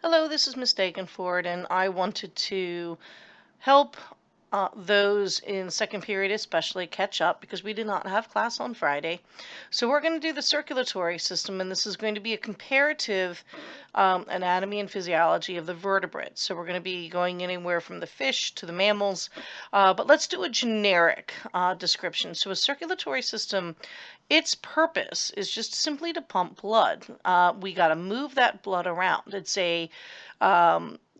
Hello, this is Mistaken Ford, and I wanted to help those in second period especially catch up because we did not have class on Friday. So we're going to do the circulatory system, and this is going to be a comparative anatomy and physiology of the vertebrates. So we're going to be going anywhere from the fish to the mammals, but let's do a generic description. So a circulatory system, its purpose is just simply to pump blood. We got to move that blood around. It's a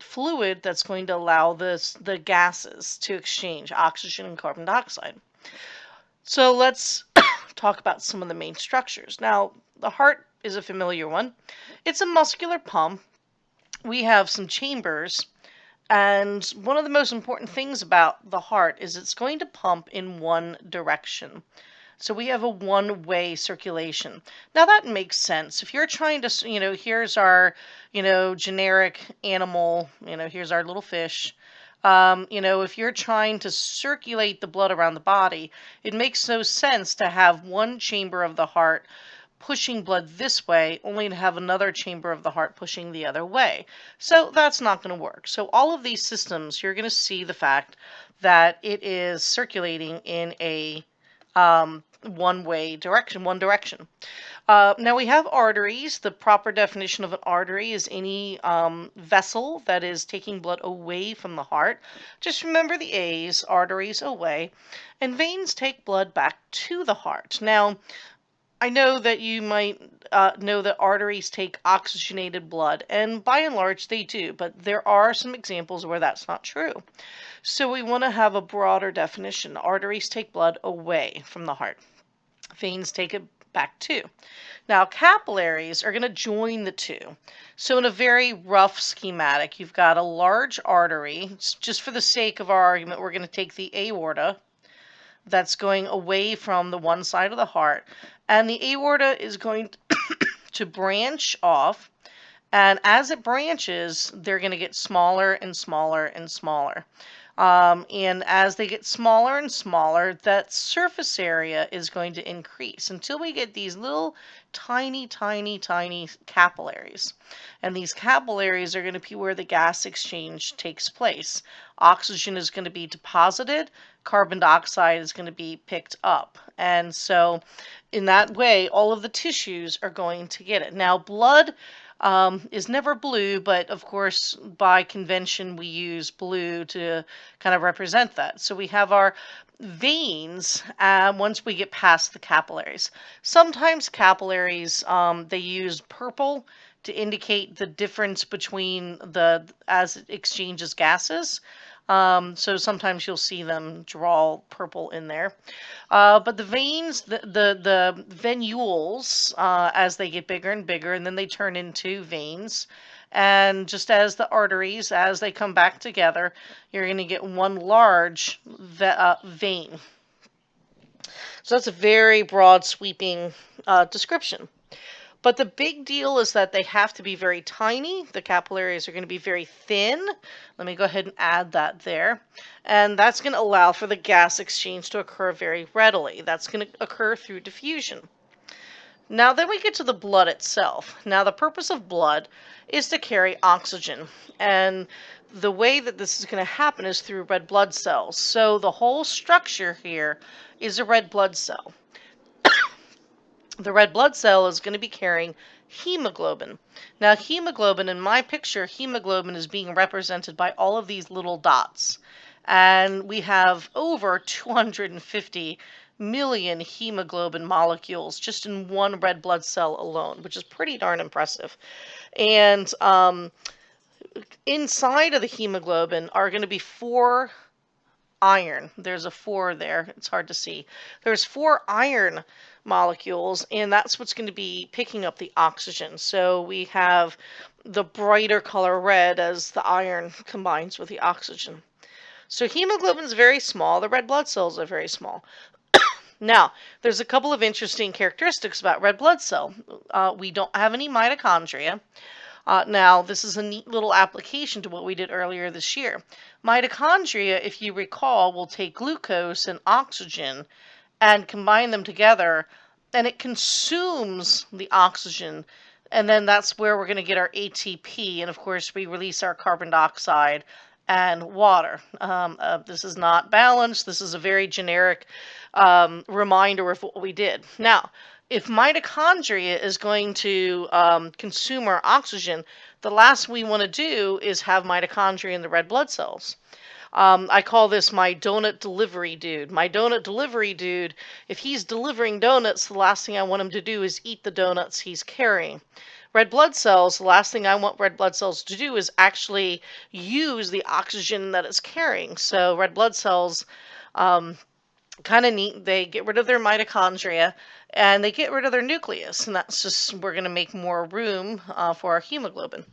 fluid that's going to allow the gases to exchange oxygen and carbon dioxide. So let's talk about some of the main structures. Now, the heart is a familiar one. It's a muscular pump. We have some chambers, and one of the most important things about the heart is it's going to pump in one direction. So we have a one-way circulation. Now that makes sense. If you're trying to, here's our, generic animal, here's our little fish. If you're trying to circulate the blood around the body, it makes no sense to have one chamber of the heart pushing blood this way, only to have another chamber of the heart pushing the other way. So that's not going to work. So all of these systems, you're going to see the fact that it is circulating in a one-way direction, one direction. Now we have arteries. The proper definition of an artery is any vessel that is taking blood away from the heart. Just remember the A's, arteries away, and veins take blood back to the heart. Now, I know that you might know that arteries take oxygenated blood, and by and large they do, but there are some examples where that's not true. So we want to have a broader definition. Arteries take blood away from the heart. Veins take it back too. Now, capillaries are going to join the two. So in a very rough schematic, you've got a large artery. Just for the sake of our argument, we're going to take the aorta that's going away from the one side of the heart. And the aorta is going to branch off. And as it branches, they're going to get smaller and smaller and smaller. And as they get smaller and smaller, that surface area is going to increase until we get these little tiny, tiny, tiny capillaries. And these capillaries are going to be where the gas exchange takes place. Oxygen is going to be deposited, carbon dioxide is going to be picked up. And so in that way, all of the tissues are going to get it. Now, blood is never blue, but of course, by convention, we use blue to kind of represent that. So we have our veins once we get past the capillaries. Sometimes capillaries, they use purple to indicate the difference between as it exchanges gases. So sometimes you'll see them draw purple in there. But the veins, the venules, as they get bigger and bigger, and then they turn into veins. And just as the arteries, as they come back together, you're going to get one large vein. So that's a very broad, sweeping description. But the big deal is that they have to be very tiny. The capillaries are going to be very thin. Let me go ahead and add that there. And that's going to allow for the gas exchange to occur very readily. That's going to occur through diffusion. Now then we get to the blood itself. Now the purpose of blood is to carry oxygen. And the way that this is going to happen is through red blood cells. So the whole structure here is a red blood cell. The red blood cell is going to be carrying hemoglobin. Now, hemoglobin, in my picture, hemoglobin is being represented by all of these little dots. And we have over 250 million hemoglobin molecules just in one red blood cell alone, which is pretty darn impressive. And inside of the hemoglobin are going to be four iron. There's a 4 there. It's hard to see. There's 4 iron molecules, and that's what's going to be picking up the oxygen. So we have the brighter color red as the iron combines with the oxygen. So hemoglobin is very small. The red blood cells are very small. Now, there's a couple of interesting characteristics about red blood cell. We don't have any mitochondria. Now, this is a neat little application to what we did earlier this year. Mitochondria, if you recall, will take glucose and oxygen and combine them together, and it consumes the oxygen And then that's where we're going to get our ATP. And of course, we release our carbon dioxide and water. This is not balanced. This is a very generic reminder of what we did. Now, if mitochondria is going to consume our oxygen, the last we want to do is have mitochondria in the red blood cells. I call this my donut delivery dude. My donut delivery dude, if he's delivering donuts, the last thing I want him to do is eat the donuts he's carrying. Red blood cells, the last thing I want red blood cells to do is actually use the oxygen that it's carrying. So red blood cells, kind of neat. They get rid of their mitochondria and they get rid of their nucleus. And that's just, we're going to make more room for our hemoglobin.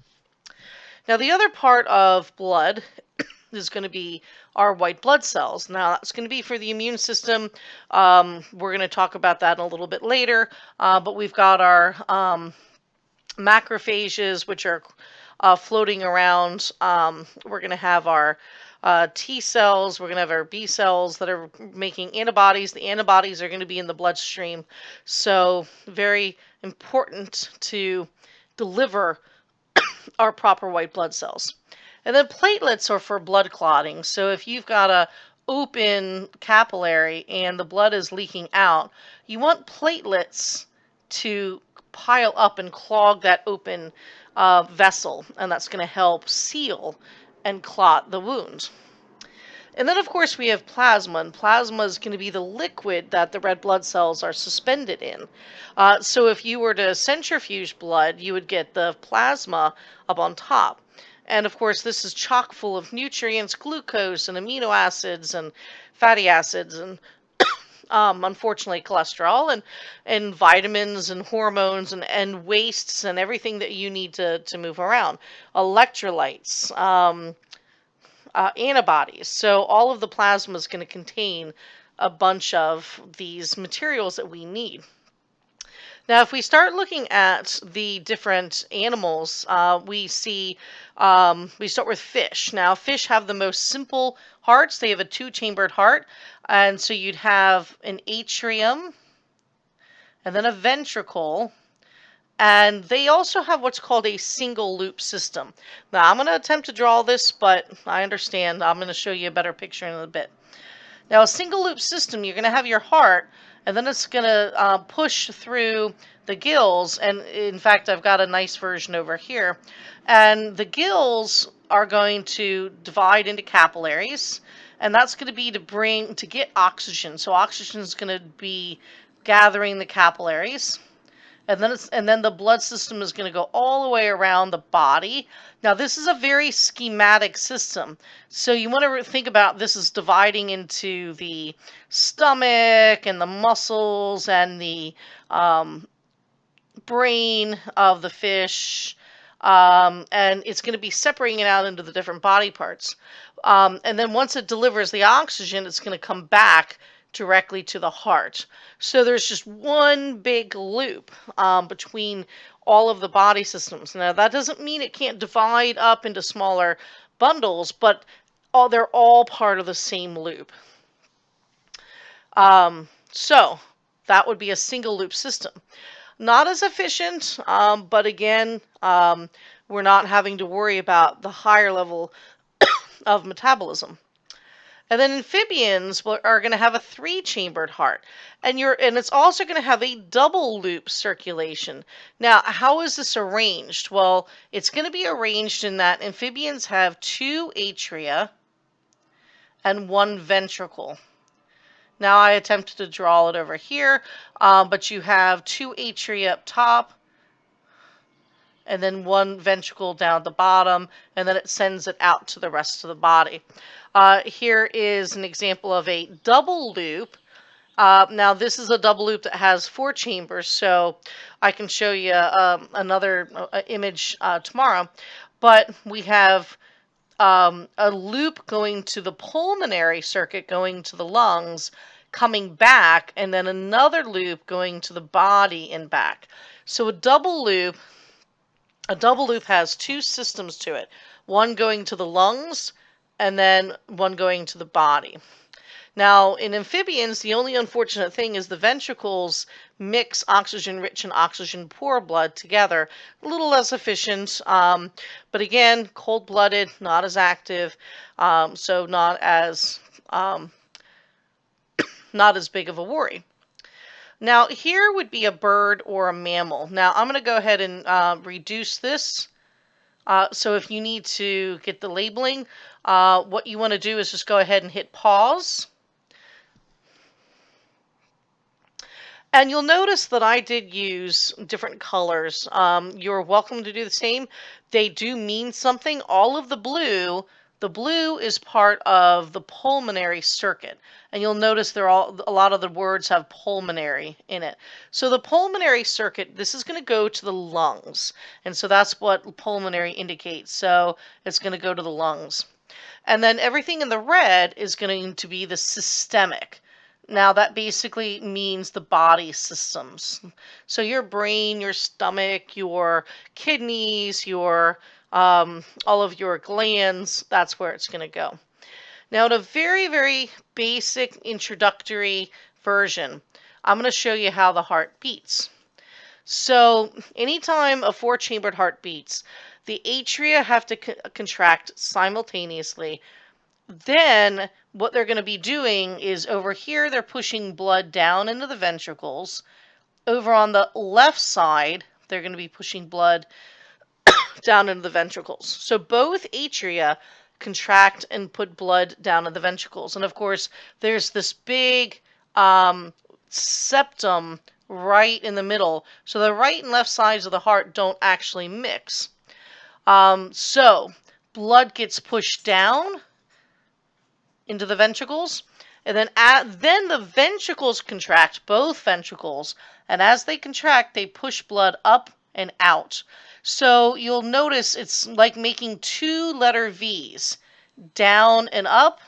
Now, the other part of blood is going to be our white blood cells. Now, that's going to be for the immune system. We're going to talk about that a little bit later. But we've got our macrophages, which are floating around. We're going to have our T cells. We're going to have our B cells that are making antibodies. The antibodies are going to be in the bloodstream. So, very important to deliver our proper white blood cells. And then platelets are for blood clotting. So if you've got a open capillary and the blood is leaking out, you want platelets to pile up and clog that open vessel, and that's going to help seal and clot the wound. And then, of course, we have plasma, and plasma is going to be the liquid that the red blood cells are suspended in. So if you were to centrifuge blood, you would get the plasma up on top. And of course, this is chock full of nutrients, glucose, and amino acids, and fatty acids, and unfortunately cholesterol, and vitamins, and hormones, and wastes, and everything that you need to move around. Electrolytes. Antibodies. So all of the plasma is going to contain a bunch of these materials that we need. Now, if we start looking at the different animals, we start with fish. Now, fish have the most simple hearts. They have a two-chambered heart. And so you'd have an atrium and then a ventricle. And they also have what's called a single loop system. Now, I'm going to attempt to draw this, but I understand. I'm going to show you a better picture in a bit. Now, a single loop system, you're going to have your heart, and then it's going to push through the gills. And in fact, I've got a nice version over here. And the gills are going to divide into capillaries, and that's going to be to get oxygen. So oxygen is going to be gathering the capillaries. And then the blood system is going to go all the way around the body. Now, this is a very schematic system. So you want to think about this as dividing into the stomach and the muscles and the brain of the fish. And it's going to be separating it out into the different body parts. And then once it delivers the oxygen, it's going to come back directly to the heart. So there's just one big loop between all of the body systems. Now, that doesn't mean it can't divide up into smaller bundles, but they're all part of the same loop. So that would be a single loop system. Not as efficient, but again, we're not having to worry about the higher level of metabolism. And then amphibians are going to have a three-chambered heart. And it's also going to have a double loop circulation. Now, how is this arranged? Well, it's going to be arranged in that amphibians have two atria and one ventricle. Now, I attempted to draw it over here, but you have two atria up top, and then one ventricle down at the bottom, and then it sends it out to the rest of the body. Here is an example of a double loop. Now, this is a double loop that has four chambers, so I can show you another image tomorrow. But we have a loop going to the pulmonary circuit, going to the lungs, coming back, and then another loop going to the body and back. So a double loop has two systems to it, one going to the lungs and then one going to the body. Now, in amphibians, the only unfortunate thing is the ventricles mix oxygen-rich and oxygen-poor blood together. A little less efficient, but again, cold-blooded, not as active, so um, not as big of a worry. Now, here would be a bird or a mammal. Now, I'm going to go ahead and reduce this. So if you need to get the labeling, what you want to do is just go ahead and hit pause. And you'll notice that I did use different colors. You're welcome to do the same. They do mean something. All of the blue is part of the pulmonary circuit. And you'll notice a lot of the words have pulmonary in it. So the pulmonary circuit, this is going to go to the lungs. And so that's what pulmonary indicates. So it's going to go to the lungs. And then everything in the red is going to be the systemic. Now, that basically means the body systems. So your brain, your stomach, your kidneys, all of your glands, that's where it's going to go. Now, in a very, very basic introductory version, I'm going to show you how the heart beats. So anytime a four-chambered heart beats, the atria have to contract simultaneously. Then what they're going to be doing is over here, they're pushing blood down into the ventricles. Over on the left side, they're going to be pushing blood down into the ventricles. So both atria contract and put blood down in the ventricles. And of course, there's this big septum right in the middle. So the right and left sides of the heart don't actually mix. So blood gets pushed down into the ventricles, and then the ventricles contract, both ventricles, and as they contract, they push blood up and out. So you'll notice it's like making two letter V's, down and up.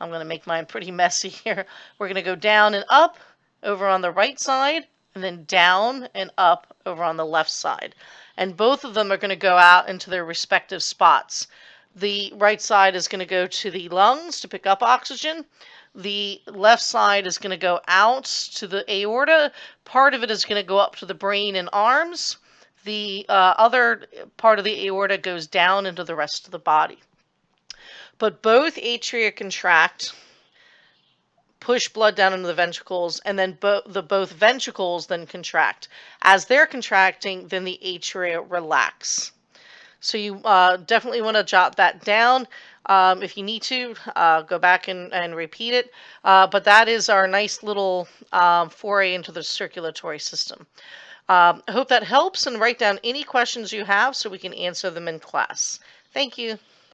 I'm going to make mine pretty messy here. We're going to go down and up over on the right side, and then down and up over on the left side. And both of them are going to go out into their respective spots. The right side is going to go to the lungs to pick up oxygen. The left side is going to go out to the aorta. Part of it is going to go up to the brain and arms. The other part of the aorta goes down into the rest of the body. But both atria contract, push blood down into the ventricles, and then both ventricles then contract. As they're contracting, then the atria relax. So you definitely want to jot that down. If you need to, go back and repeat it. But that is our nice little foray into the circulatory system. I hope that helps, and write down any questions you have so we can answer them in class. Thank you.